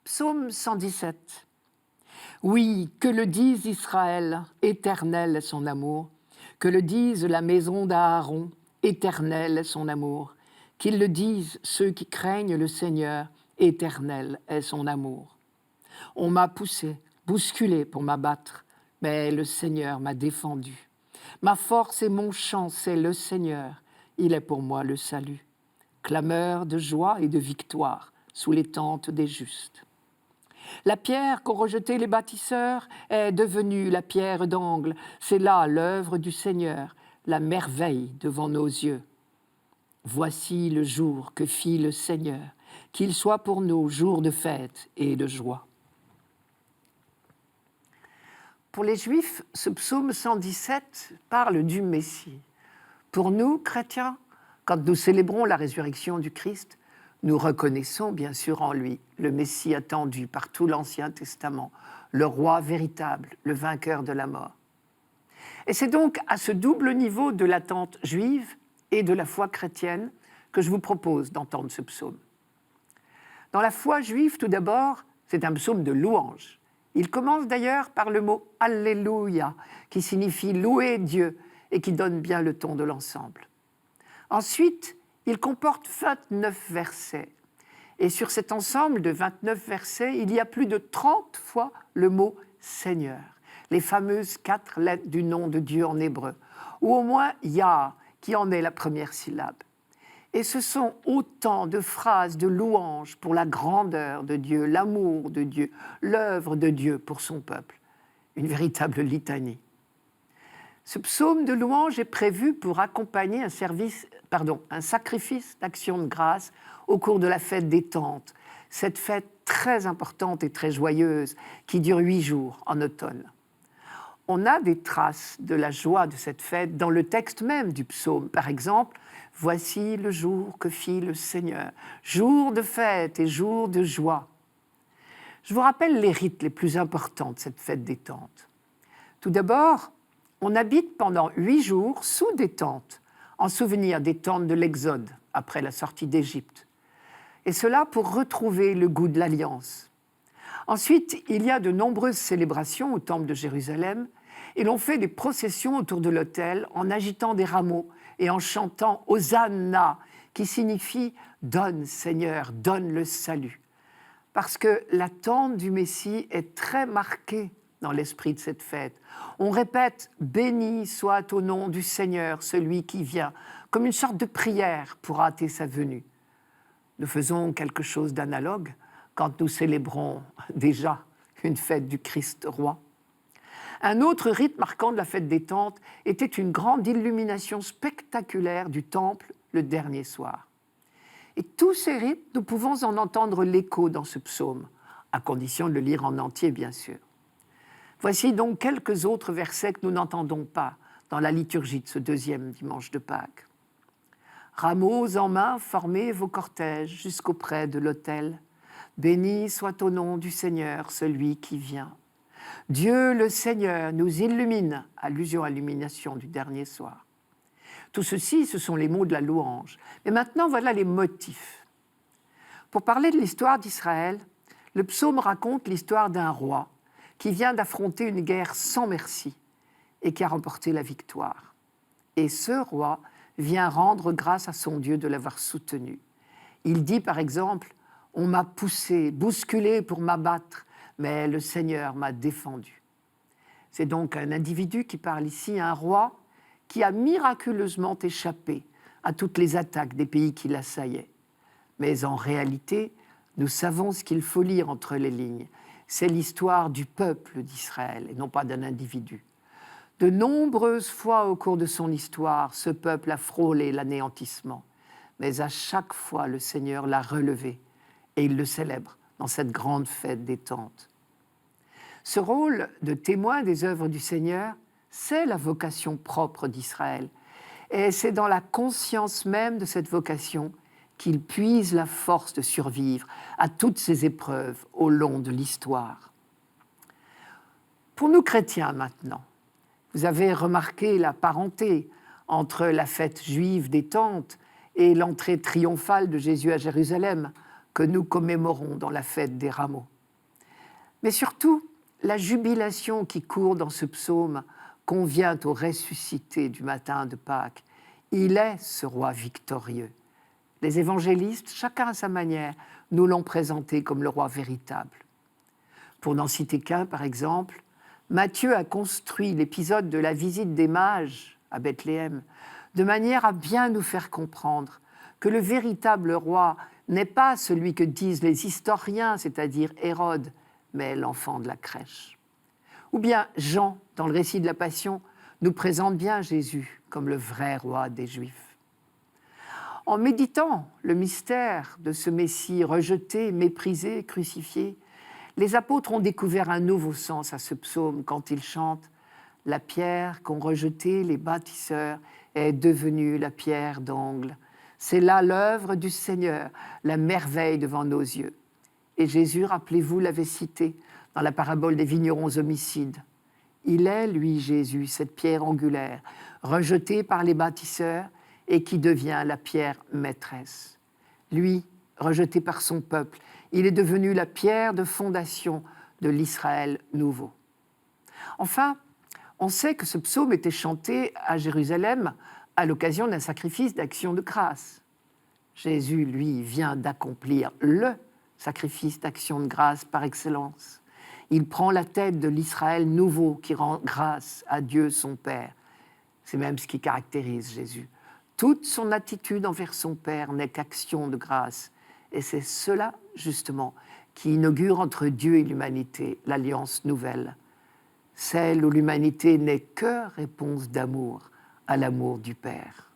Psaume 117. Oui, que le dise Israël, éternel est son amour, que le dise la maison d'Aaron, éternel est son amour, qu'ils le disent ceux qui craignent le Seigneur, éternel est son amour. On m'a poussé, bousculé pour m'abattre, mais le Seigneur m'a défendu. Ma force et mon chant, c'est le Seigneur, il est pour moi le salut. Clameur de joie et de victoire sous les tentes des justes. La pierre qu'ont rejetée les bâtisseurs est devenue la pierre d'angle. C'est là l'œuvre du Seigneur, la merveille devant nos yeux. Voici le jour que fit le Seigneur, qu'il soit pour nous jour de fête et de joie. Pour les Juifs, ce psaume 117 parle du Messie. Pour nous, chrétiens, quand nous célébrons la résurrection du Christ, nous reconnaissons bien sûr en lui le Messie attendu par tout l'Ancien Testament, le roi véritable, le vainqueur de la mort. Et c'est donc à ce double niveau de l'attente juive et de la foi chrétienne que je vous propose d'entendre ce psaume. Dans la foi juive, tout d'abord, c'est un psaume de louange. Il commence d'ailleurs par le mot « Alléluia » qui signifie « louer Dieu » et qui donne bien le ton de l'ensemble. Ensuite, il comporte 29 versets. Et sur cet ensemble de 29 versets, il y a plus de 30 fois le mot « Seigneur », les fameuses 4 lettres du nom de Dieu en hébreu, ou au moins « Yah » qui en est la première syllabe. Et ce sont autant de phrases de louange pour la grandeur de Dieu, l'amour de Dieu, l'œuvre de Dieu pour son peuple. Une véritable litanie. Ce psaume de louange est prévu pour accompagner un sacrifice d'action de grâce au cours de la fête des Tentes, cette fête très importante et très joyeuse qui dure 8 jours en automne. On a des traces de la joie de cette fête dans le texte même du psaume. Par exemple, « Voici le jour que fit le Seigneur, jour de fête et jour de joie ». Je vous rappelle les rites les plus importants de cette fête des Tentes. Tout d'abord, on habite pendant 8 jours sous des tentes, en souvenir des tentes de l'Exode, après la sortie d'Égypte. Et cela pour retrouver le goût de l'alliance. Ensuite, il y a de nombreuses célébrations au temple de Jérusalem, et l'on fait des processions autour de l'autel en agitant des rameaux et en chantant « Hosanna », qui signifie « Donne, Seigneur, donne le salut ». Parce que l'attente du Messie est très marquée dans l'esprit de cette fête. On répète « Béni soit au nom du Seigneur, celui qui vient », comme une sorte de prière pour hâter sa venue. Nous faisons quelque chose d'analogue quand nous célébrons déjà une fête du Christ roi. Un autre rite marquant de la fête des Tentes était une grande illumination spectaculaire du temple le dernier soir. Et tous ces rites, nous pouvons en entendre l'écho dans ce psaume, à condition de le lire en entier, bien sûr. Voici donc quelques autres versets que nous n'entendons pas dans la liturgie de ce deuxième dimanche de Pâques. « Rameaux en main, formez vos cortèges jusqu'auprès de l'autel. Béni soit au nom du Seigneur, celui qui vient. Dieu le Seigneur nous illumine », allusion à l'illumination du dernier soir. Tout ceci, ce sont les mots de la louange. Mais maintenant, voilà les motifs. Pour parler de l'histoire d'Israël, le psaume raconte l'histoire d'un roi qui vient d'affronter une guerre sans merci et qui a remporté la victoire. Et ce roi vient rendre grâce à son Dieu de l'avoir soutenu. Il dit par exemple « On m'a poussé, bousculé pour m'abattre, mais le Seigneur m'a défendu ». C'est donc un individu qui parle ici, un roi qui a miraculeusement échappé à toutes les attaques des pays qui l'assaillaient. Mais en réalité, nous savons ce qu'il faut lire entre les lignes. C'est l'histoire du peuple d'Israël et non pas d'un individu. De nombreuses fois au cours de son histoire, ce peuple a frôlé l'anéantissement. Mais à chaque fois, le Seigneur l'a relevé et il le célèbre dans cette grande fête des Tentes. Ce rôle de témoin des œuvres du Seigneur, c'est la vocation propre d'Israël. Et c'est dans la conscience même de cette vocation qu'il puise la force de survivre à toutes ces épreuves au long de l'histoire. Pour nous chrétiens maintenant, vous avez remarqué la parenté entre la fête juive des Tentes et l'entrée triomphale de Jésus à Jérusalem que nous commémorons dans la fête des rameaux. Mais surtout, la jubilation qui court dans ce psaume convient au ressuscité du matin de Pâques. Il est ce roi victorieux. Les évangélistes, chacun à sa manière, nous l'ont présenté comme le roi véritable. Pour n'en citer qu'un, par exemple, Matthieu a construit l'épisode de la visite des mages à Bethléem de manière à bien nous faire comprendre que le véritable roi n'est pas celui que disent les historiens, c'est-à-dire Hérode, mais l'enfant de la crèche. Ou bien Jean, dans le récit de la Passion, nous présente bien Jésus comme le vrai roi des Juifs. En méditant le mystère de ce Messie rejeté, méprisé, crucifié, les apôtres ont découvert un nouveau sens à ce psaume quand ils chantent « La pierre qu'ont rejetée les bâtisseurs est devenue la pierre d'angle. C'est là l'œuvre du Seigneur, la merveille devant nos yeux. » Et Jésus, rappelez-vous, l'avait cité dans la parabole des vignerons homicides. Il est, lui, Jésus, cette pierre angulaire, rejetée par les bâtisseurs et qui devient la pierre maîtresse. Lui, rejeté par son peuple, il est devenu la pierre de fondation de l'Israël nouveau. Enfin, on sait que ce psaume était chanté à Jérusalem à l'occasion d'un sacrifice d'action de grâce. Jésus, lui, vient d'accomplir le sacrifice d'action de grâce par excellence. Il prend la tête de l'Israël nouveau qui rend grâce à Dieu son Père. C'est même ce qui caractérise Jésus. Toute son attitude envers son Père n'est qu'action de grâce. Et c'est cela, justement, qui inaugure entre Dieu et l'humanité l'alliance nouvelle. Celle où l'humanité n'est que réponse d'amour à l'amour du Père.